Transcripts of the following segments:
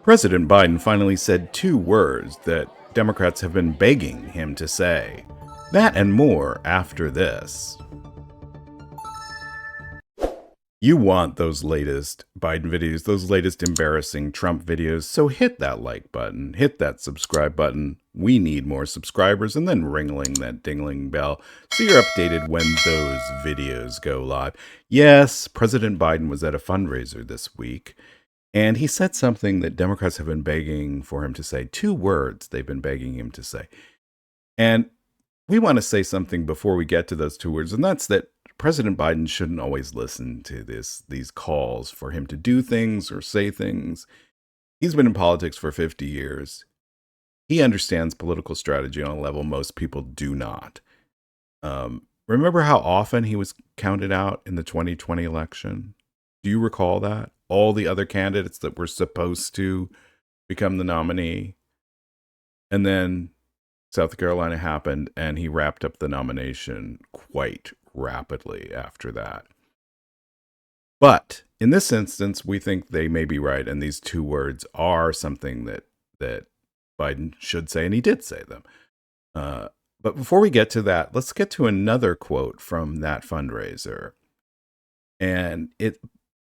President Biden finally said two words that Democrats have been begging him to say. That and more after this. You want those latest Biden videos, those latest embarrassing Trump videos, so hit that like button, hit that subscribe button. We need more subscribers, and then ringling that dingling bell so you're updated when those videos go live. Yes, President Biden was at a fundraiser this week, and he said something that Democrats have been begging for him to say. Two words they've been begging him to say. And we want to say something before we get to those two words, and that's that President Biden shouldn't always listen to these calls for him to do things or say things. He's been in politics for 50 years. He understands political strategy on a level most people do not. Remember how often he was counted out in the 2020 election? Do you recall that? All the other candidates that were supposed to become the nominee. And then South Carolina happened, and he wrapped up the nomination quite rapidly after that. But in this instance, we think they may be right, and these two words are something that Biden should say, and he did say them. But before we get to that, let's get to another quote from that fundraiser. And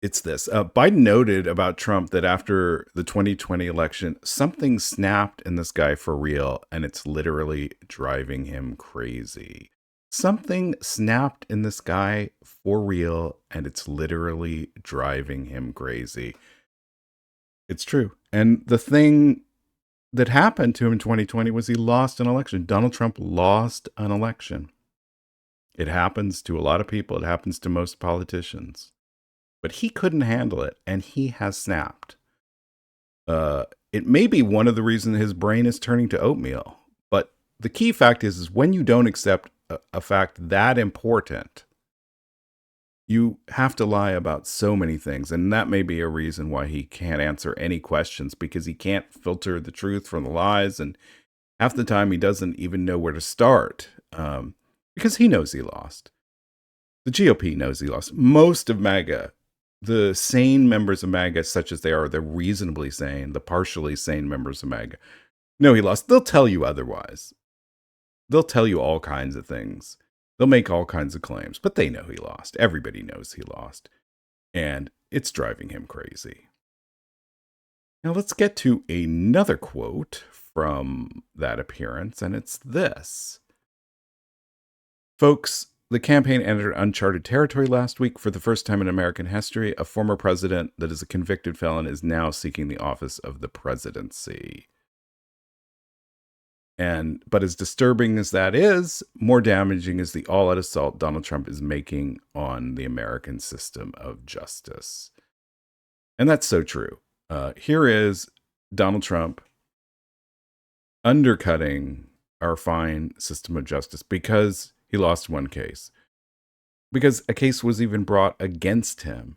it's this. Biden noted about Trump that after the 2020 election, something snapped in this guy for real, and it's literally driving him crazy. Something snapped in this guy for real, and it's literally driving him crazy. It's true. And the thing that happened to him in 2020 was he lost an election. Donald Trump lost an election. It happens to a lot of people. It happens to most politicians. But he couldn't handle it, and he has snapped. It may be one of the reasons his brain is turning to oatmeal. But the key fact is when you don't accept a fact that important, you have to lie about so many things. And that may be a reason why he can't answer any questions, because he can't filter the truth from the lies. And half the time he doesn't even know where to start, because he knows he lost. The GOP knows he lost. Most of MAGA, the sane members of MAGA, such as they are, the reasonably sane, the partially sane members of MAGA, know he lost. They'll tell you otherwise. They'll tell you all kinds of things. They'll make all kinds of claims, but they know he lost. Everybody knows he lost. And it's driving him crazy. Now let's get to another quote from that appearance, and it's this. Folks, the campaign entered uncharted territory last week. For the first time in American history, a former president that is a convicted felon is now seeking the office of the presidency. But as disturbing as that is, more damaging is the all-out assault Donald Trump is making on the American system of justice. And that's so true. Here is Donald Trump undercutting our fine system of justice because he lost one case, because a case was even brought against him.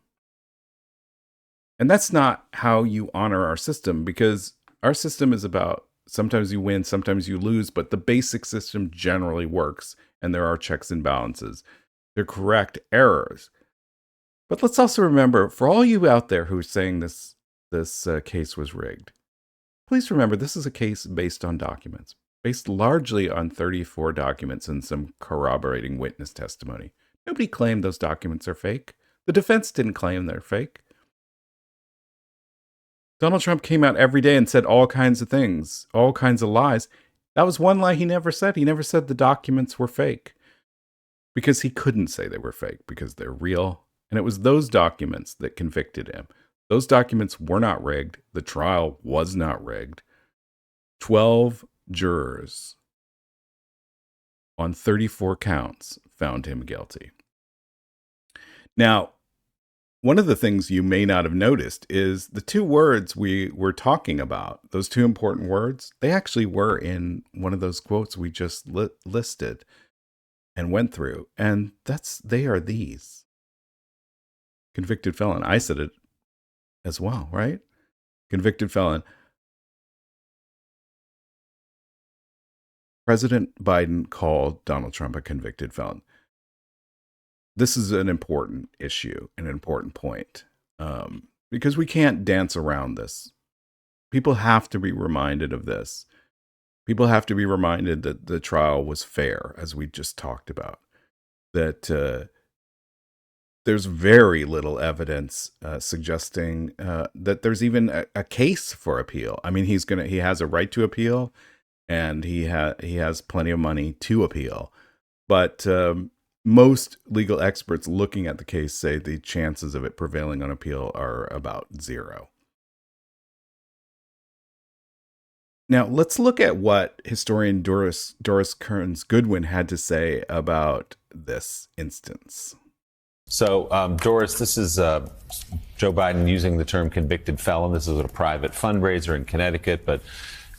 And that's not how you honor our system, because our system is about sometimes you win, sometimes you lose, but the basic system generally works, and there are checks and balances. They're correct errors. But let's also remember, for all you out there who are saying this case was rigged, please remember this is a case based on documents, based largely on 34 documents and some corroborating witness testimony. Nobody claimed those documents are fake. The defense didn't claim they're fake. Donald Trump came out every day and said all kinds of things, all kinds of lies. That was one lie he never said. He never said the documents were fake, because he couldn't say they were fake, because they're real. And it was those documents that convicted him. Those documents were not rigged. The trial was not rigged. 12 jurors on 34 counts found him guilty. Now, one of the things you may not have noticed is the two words we were talking about, those two important words, they actually were in one of those quotes we just listed and went through. And they are these. Convicted felon. I said it as well, right? Convicted felon. President Biden called Donald Trump a convicted felon. This is an important issue, an important point, because we can't dance around this. People have to be reminded of this. People have to be reminded that the trial was fair, as we just talked about. That there's very little evidence suggesting that there's even a case for appeal. I mean, he has a right to appeal, and he has plenty of money to appeal. But most legal experts looking at the case say the chances of it prevailing on appeal are about 0. Now, let's look at what historian Doris Kearns Goodwin had to say about this instance. So, Doris, this is Joe Biden using the term convicted felon. This is a private fundraiser in Connecticut. But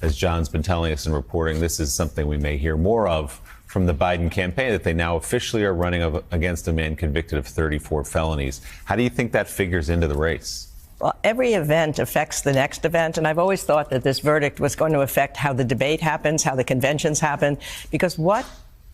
as John's been telling us in reporting, this is something we may hear more of from the Biden campaign, that they now officially are running against a man convicted of 34 felonies. How do you think that figures into the race? Well, every event affects the next event, and I've always thought that this verdict was going to affect how the debate happens, how the conventions happen, because what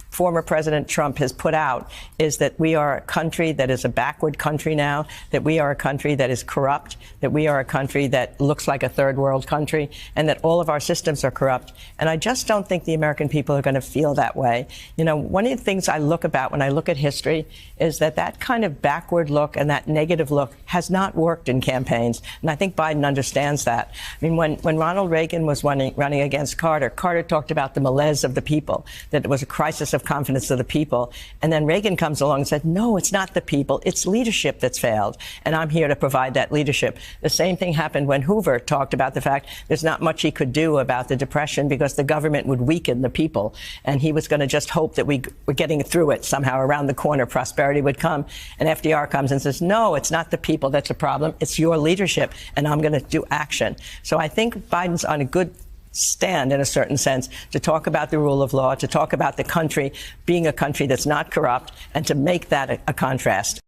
former President Trump has put out is that we are a country that is a backward country now, that we are a country that is corrupt, that we are a country that looks like a third world country, and that all of our systems are corrupt. And I just don't think the American people are going to feel that way. You know, one of the things I look about when I look at history is that that kind of backward look and that negative look has not worked in campaigns. And I think Biden understands that. I mean, when Ronald Reagan was running against Carter, Carter talked about the malaise of the people, that it was a crisis of confidence of the people. And then Reagan comes along and said, no, it's not the people. It's leadership that's failed. And I'm here to provide that leadership. The same thing happened when Hoover talked about the fact there's not much he could do about the Depression because the government would weaken the people. And he was going to just hope that we were getting through it somehow. Around the corner, prosperity would come. And FDR comes and says, no, it's not the people that's a problem. It's your leadership. And I'm going to do action. So I think Biden's on a good stand in a certain sense to talk about the rule of law, to talk about the country being a country that's not corrupt, and to make that a contrast.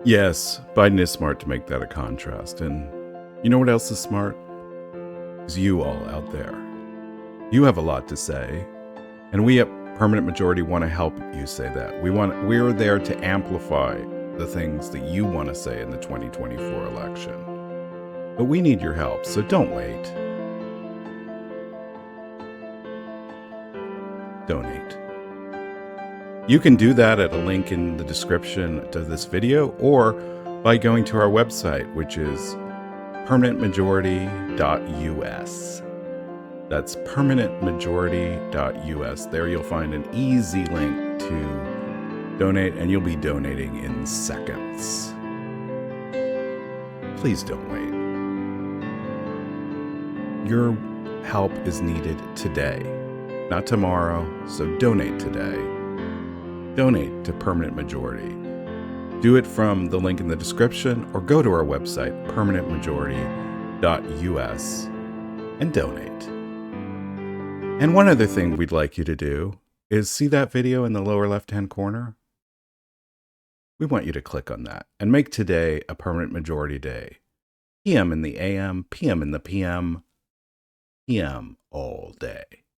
Yes, Biden is smart to make that a contrast. And you know what else is smart? Is you all out there. You have a lot to say, and we at Permanent Majority want to help you say that. We're there to amplify the things that you want to say in the 2024 election. But we need your help, so don't wait. Donate. You can do that at a link in the description to this video or by going to our website, which is permanentmajority.us. That's permanentmajority.us. There you'll find an easy link to donate, and you'll be donating in seconds. Please don't wait. Your help is needed today, not tomorrow, so donate today. Donate to Permanent Majority. Do it from the link in the description or go to our website, permanentmajority.us, and donate. And one other thing we'd like you to do is see that video in the lower left-hand corner? We want you to click on that and make today a Permanent Majority Day. PM in the AM, PM in the PM, PM all day.